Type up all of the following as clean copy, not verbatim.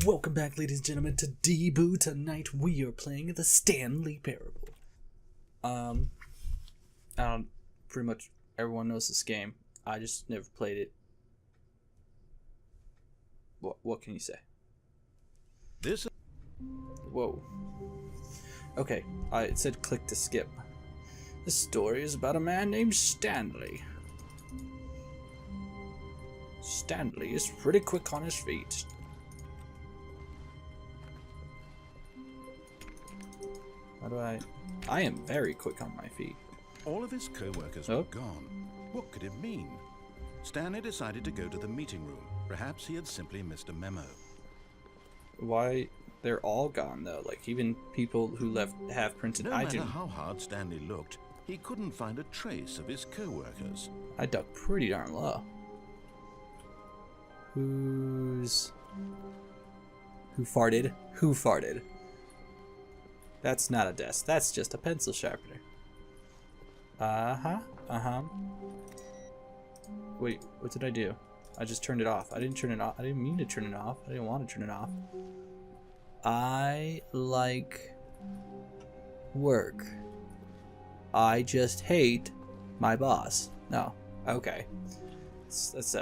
Welcome back, ladies and gentlemen, to Dboo. Tonight we are playing the Stanley Parable. Pretty much everyone knows this game. I just never played it. What can you say? Whoa. Okay, it said click to skip. This story is about a man named Stanley. Stanley is pretty quick on his feet. How do I am very quick on my feet. All of his co-workers were gone. What could it mean? Stanley decided to go to the meeting room. Perhaps he had simply missed a memo. Why? They're all gone, though. Like, even people who left have printed. No matter how hard Stanley looked, he couldn't find a trace of his co-workers. I dug pretty darn low. Who farted? Who farted? That's not a desk. That's just a pencil sharpener. Wait, what did I do? I just turned it off. I didn't turn it off. I didn't mean to turn it off. I didn't want to turn it off. I like work. I just hate my boss. No. Okay. That's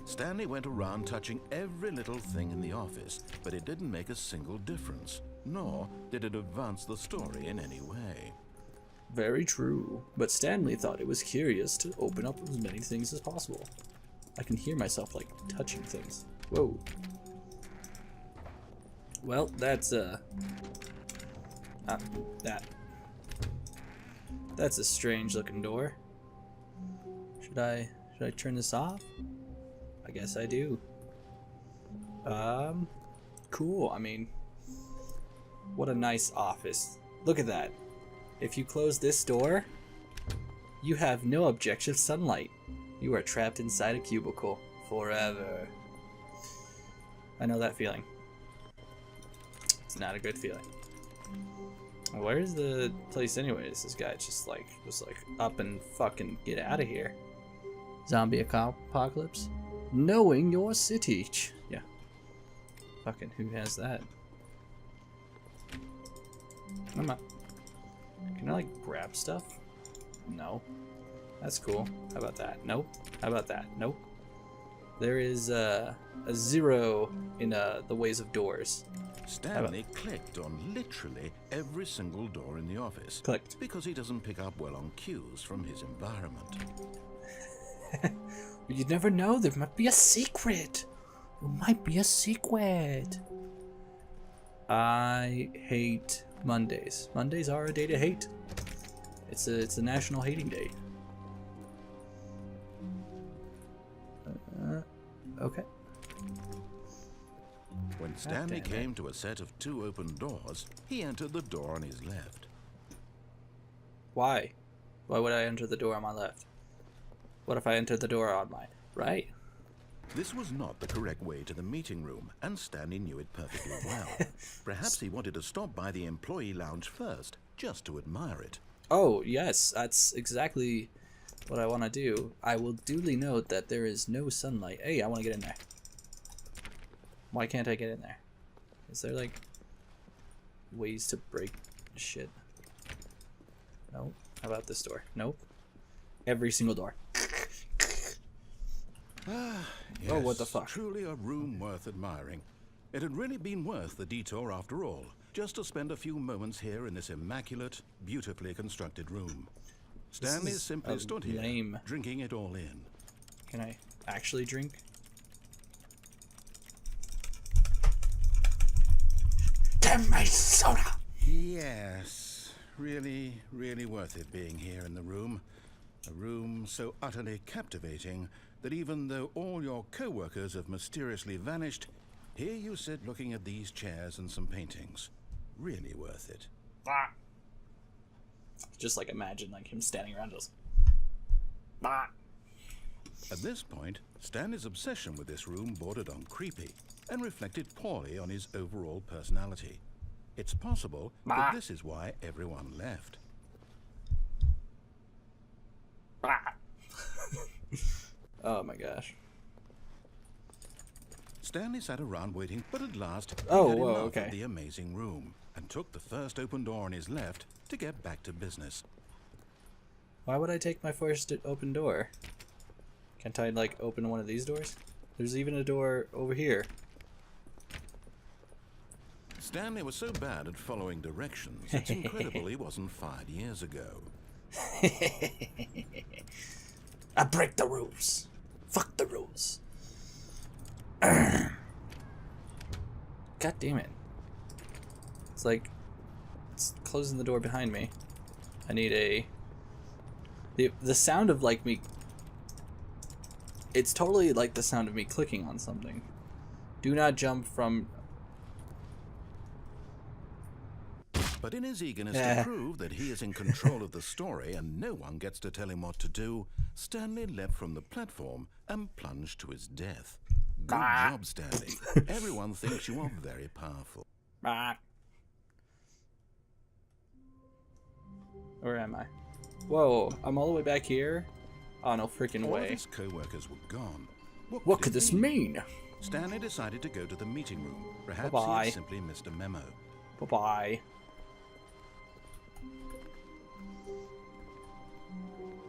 Stanley went around touching every little thing in the office, but it didn't make a single difference, nor did it advance the story in any way. Very true, but Stanley thought it was curious to open up as many things as possible. I can hear myself, like, touching things. Whoa. Well, that's a strange looking door. Should I turn this off? I guess I do. Cool. I mean, what a nice office. Look at that. If you close this door, you have no objective sunlight. You are trapped inside a cubicle forever. I know that feeling. It's not a good feeling. Where's the place anyways? This guy just was like up and fucking get out of here. Zombie apocalypse? Knowing your city. Yeah. Fucking who has that? Come on. Can I like grab stuff? No. That's cool. How about that? Nope. How about that? Nope. There is a 0 in the ways of doors. Stanley clicked on literally every single door in the office. Clicked. Because he doesn't pick up well on cues from his environment. You never know. There might be a secret. There might be a secret. I hate Mondays. Mondays are a day to hate. It's a national hating day. Okay. When Stanley came to a set of 2 open doors, he entered the door on his left. Why? Why would I enter the door on my left? What if I entered the door on my right? This was not the correct way to the meeting room, and Stanley knew it perfectly well. Perhaps he wanted to stop by the employee lounge first, just to admire it. Oh, yes, that's exactly what I want to do. I will duly note that there is no sunlight. Hey, I want to get in there. Why can't I get in there? Is there, like, ways to break shit? Nope. How about this door? Nope. Every single door. Yes, oh, what the fuck? Truly a room worth admiring. It had really been worth the detour after all, just to spend a few moments here in this immaculate, beautifully constructed room. Stanley simply stood here, drinking it all in. Can I actually drink? Damn my soda! Yes, really, really worth it being here in the room. A room so utterly captivating that even though all your co-workers have mysteriously vanished, here you sit looking at these chairs and some paintings. Really worth it. Just like imagine like him standing around us. At this point, Stanley's obsession with this room bordered on creepy and reflected poorly on his overall personality. It's possible that this is why everyone left. Oh my gosh. Stanley sat around waiting, but at last he Oh, had whoa, enough okay. of the amazing room and took the first open door on his left to get back to business. Why would I take my first open door? Can't I, like, open one of these doors? There's even a door over here. Stanley was so bad at following directions, it's incredible he wasn't fired years ago. I break the rules. Fuck the rules. God damn it. It's like, it's closing the door behind me. I need a... The sound of, like, me... It's totally like the sound of me clicking on something. Do not jump from... But in his eagerness to prove that he is in control of the story and no one gets to tell him what to do, Stanley leapt from the platform and plunged to his death. Good job, Stanley. Everyone thinks you are very powerful. Where am I? Whoa, I'm all the way back here? Oh, no freaking All of way. his co-workers were gone. What could this mean? Stanley decided to go to the meeting room. Perhaps Bye-bye. he had simply missed a memo. Bye-bye.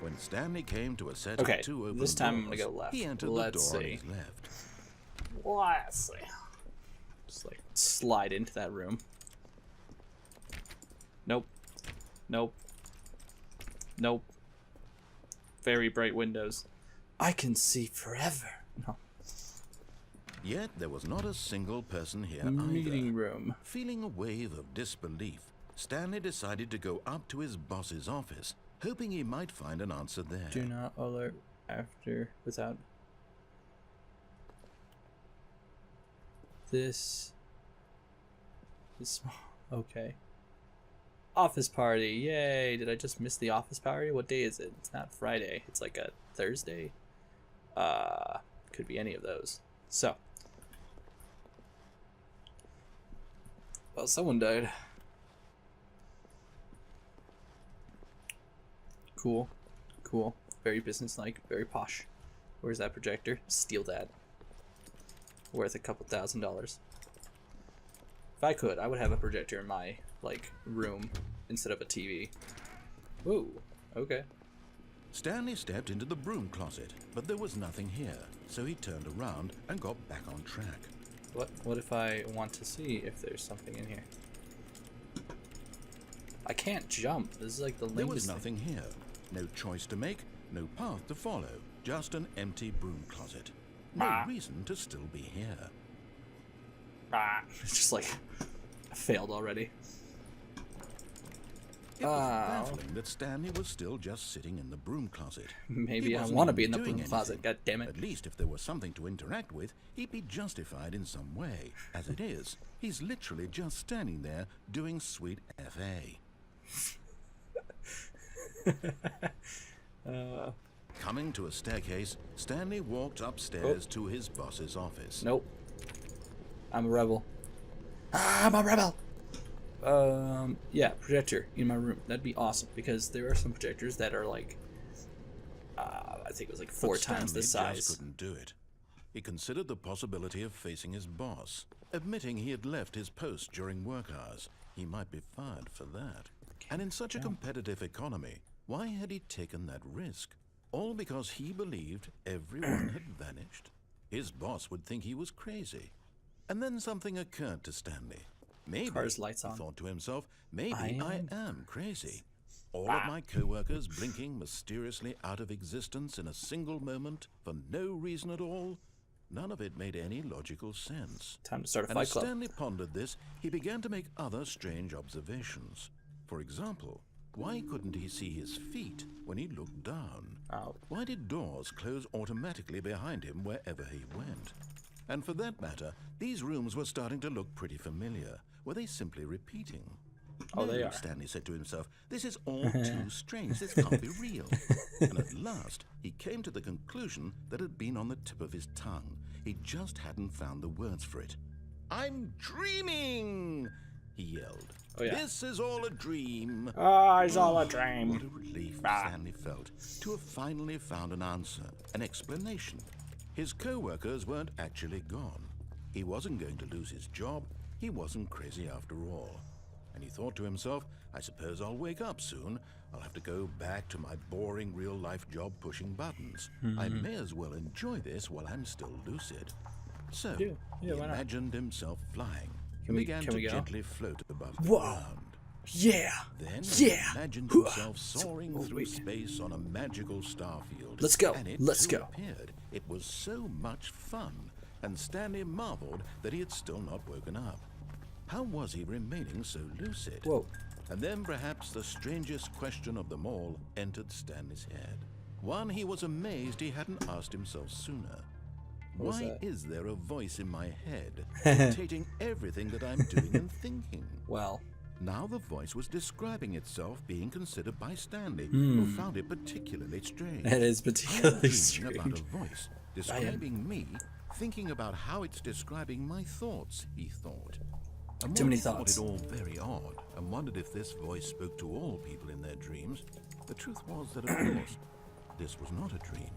When Stanley came to a set Okay, of two open this time I'm doors, gonna go left. he entered Let's the door see. on his left. Let's see. Just like slide into that room. Nope. Nope. Nope. Very bright windows. I can see forever. No. Yet there was not a single person here Meeting either. room. Feeling a wave of disbelief, Stanley decided to go up to his boss's office, hoping he might find an answer there. Do not alert after without this. Okay. Office party, yay! Did I just miss the office party? What day is it? It's not Friday. It's like a Thursday. Could be any of those. So. Well, someone died. Cool. Cool. Very businesslike. Very posh. Where's that projector? Steal that. Worth a couple $1,000s. If I could, I would have a projector in my, like, room instead of a TV. Whoa. Okay. Stanley stepped into the broom closet, but there was nothing here, so he turned around and got back on track. What if I want to see if there's something in here? I can't jump. This is like the lamest There was thing. nothing here. No choice to make, no path to follow, just an empty broom closet. No reason to still be here. It's just like, I failed already. It was baffling that Stanley was still just sitting in the broom closet. Maybe He I wasn't want to even be in the doing broom closet. anything. God damn it. At least if there was something to interact with, he'd be justified in some way. As it is, he's literally just standing there doing sweet FA. Coming to a staircase, Stanley walked upstairs to his boss's office. Nope. I'm a rebel. I'm a rebel! Yeah, projector in my room. That'd be awesome, because there are some projectors that are like, I think it was like 4 times the Stanley size. just couldn't do it. He considered the possibility of facing his boss, admitting he had left his post during work hours. He might be fired for that. And in such a competitive economy, why had he taken that risk? All because he believed everyone had vanished? His boss would think he was crazy. And then something occurred to Stanley. Maybe, Car's lights he on. thought to himself, maybe I I am crazy. All of my co-workers blinking mysteriously out of existence in a single moment for no reason at all? None of it made any logical sense. Time to start a And fight as club. Stanley pondered this, he began to make other strange observations. For example, why couldn't he see his feet when he looked down? Oh. Why did doors close automatically behind him wherever he went? And for that matter, these rooms were starting to look pretty familiar. Were they simply repeating? Oh, No, they are. Stanley said to himself, this is all too strange. This can't be real. And at last, he came to the conclusion that had been on the tip of his tongue. He just hadn't found the words for it. I'm dreaming, he yelled. Oh, yeah. This is all a dream. Oh, it's all a dream. What a relief Stanley felt to have finally found an answer, an explanation. His co-workers weren't actually gone. He wasn't going to lose his job. He wasn't crazy after all. And he thought to himself, I suppose I'll wake up soon. I'll have to go back to my boring real-life job pushing buttons. I may as well enjoy this while I'm still lucid. So, Yeah, he why not? imagined himself flying Can and we began go? to gently float above the Whoa. ground. Yeah. Then Yeah. he imagined himself soaring Oh, through wait. space on a magical starfield. Let's go. And it Let's too go. appeared. It was so much fun, and Stanley marveled that he had still not woken up. How was he remaining so lucid? Whoa. And then perhaps the strangest question of them all entered Stanley's head. One he was amazed he hadn't asked himself sooner. What was Why that? is there a voice in my head dictating everything that I'm doing and thinking? Well. Now the voice was describing itself being considered by Stanley, who found it particularly strange. It is I am particularly dreaming about strange. a voice describing me, thinking about how it's describing my thoughts, he thought. And Too while many he thought thoughts. it all very odd, and wondered if this voice spoke to all people in their dreams, the truth was that, of course, this was not a dream.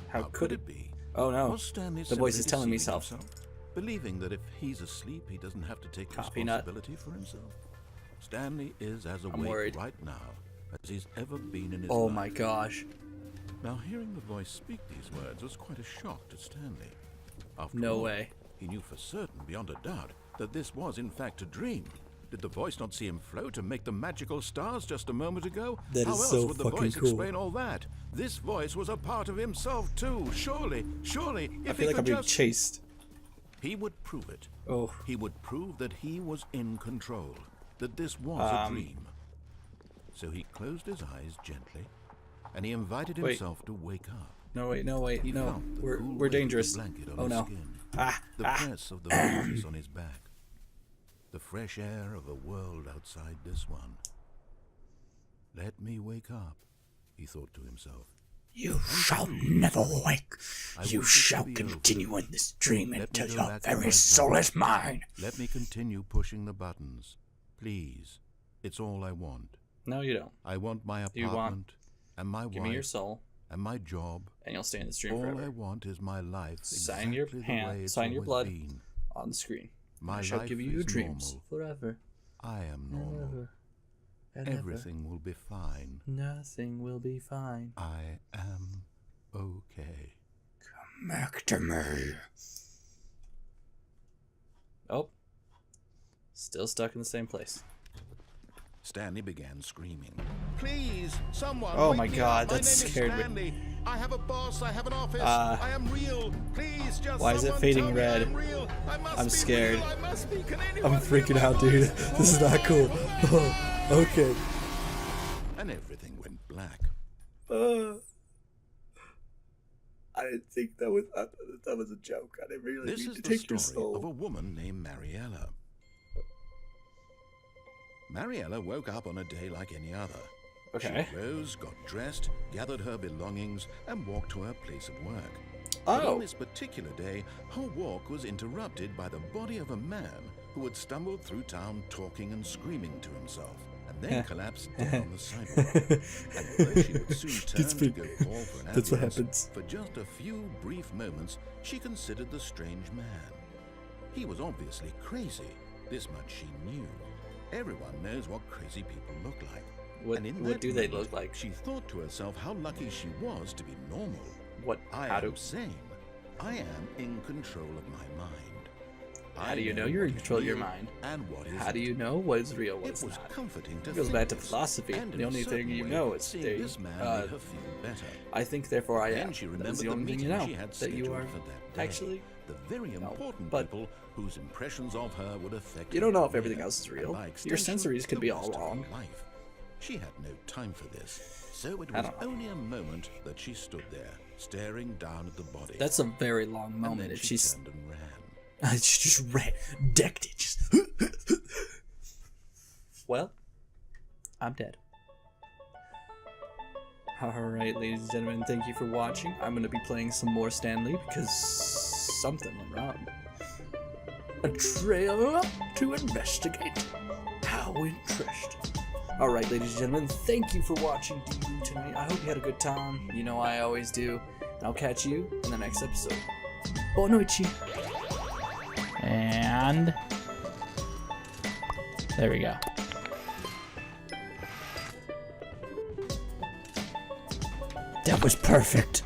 How could it be? Oh no. Was Stanley The voice simply is telling me deceiving so. himself, believing that if he's asleep, he doesn't have to take Coffee nut. responsibility for himself? Stanley is as awake worried. right now as he's ever been in his Oh life. my gosh. Now, hearing the voice speak these words was quite a shock to Stanley. After No all, way. he knew for certain, beyond a doubt, that this was in fact a dream. Did the voice not see him float and make the magical stars just a moment ago? That How is else so would the fucking voice cool. explain all that? This voice was a part of himself too. Surely, if I he feel like I'm could being just... chased. He would prove it. Oh. He would prove that he was in control, that this was a dream. So he closed his eyes gently, and he invited Wait. himself to wake up. No wait, no wait, He no. felt the cool We're weight of dangerous. the blanket on Oh his no. skin, Ah. the press of the breezes on his back, the fresh air of a world outside this one. Let me wake up, he thought to himself. You shall never wake. I You want it to shall be continue over. in this dream Let me until go your back to my very soul job. is mine. Let me continue pushing the buttons. Please. It's all I want. No, you don't. I want my You want- apartment and my Give me your wife soul, and my job. and you'll stay in the stream All forever. I want is my life Sign your exactly the hand- way it's sign your always blood. been. On the screen. My I shall life give you your is dreams normal. forever. I am normal. Ever. And ever. Everything will be fine. Nothing will be fine. I am okay. Come back to me. Oh. Still stuck in the same place. Stanley began screaming. Please, someone. Oh wake my me God, up. My that name is scared me. Stanley. I have a boss. I have an office. Uh, I am real. Please, just why is it someone fading tell me red? I'm real. I must I'm be scared. real. I must be. Can I'm anyone freaking hear out, my dude. voice? This is not cool. Oh, okay. And everything went black. I didn't think that was a joke. I didn't really This mean is to the take your story of a soul. woman named Mariella. Mariella woke up on a day like any other. Okay. She rose, got dressed, gathered her belongings, and walked to her place of work. But Oh. on this particular day, her walk was interrupted by the body of a man who had stumbled through town talking and screaming to himself, and then collapsed dead on the sidewalk. And although she would soon turn That's to pretty- go call for an that's what ambulance, happens. for just a few brief moments, she considered the strange man. He was obviously crazy. This much she knew. Everyone knows what crazy people look like. What- and in what that do they moment, look like? She thought to herself how lucky she was to be normal. What? I How am do? sane. I am in control of my mind. How do you know you're in what is control of your real mind? And what is How do you know what is real, what It is was not? comforting to It goes think back to this, philosophy. and The in a only thing certain you way, know is seeing they, this man made her feel better. I think, therefore I Then am. she That remembered is the the only thing you meeting know. she had That you scheduled are for that day. actually. The very important but people whose impressions of her would affect You don't know her if everything career, else is and real. by Your extension, sensories could the be all rest of her wrong. life. She had no time for this, so it I was don't know. only a moment that she stood there, staring down at the body. That's a very long and moment. then If she she's turned and ran. She just decked it. Just well, I'm dead. Alright, ladies and gentlemen, thank you for watching. I'm gonna be playing some more Stanley because something went wrong. a trail to investigate. How interesting. Alright, ladies and gentlemen, thank you for watching Dboo tonight. I hope you had a good time. You know I always do. And I'll catch you in the next episode. Boa noite. And there we go. That was perfect.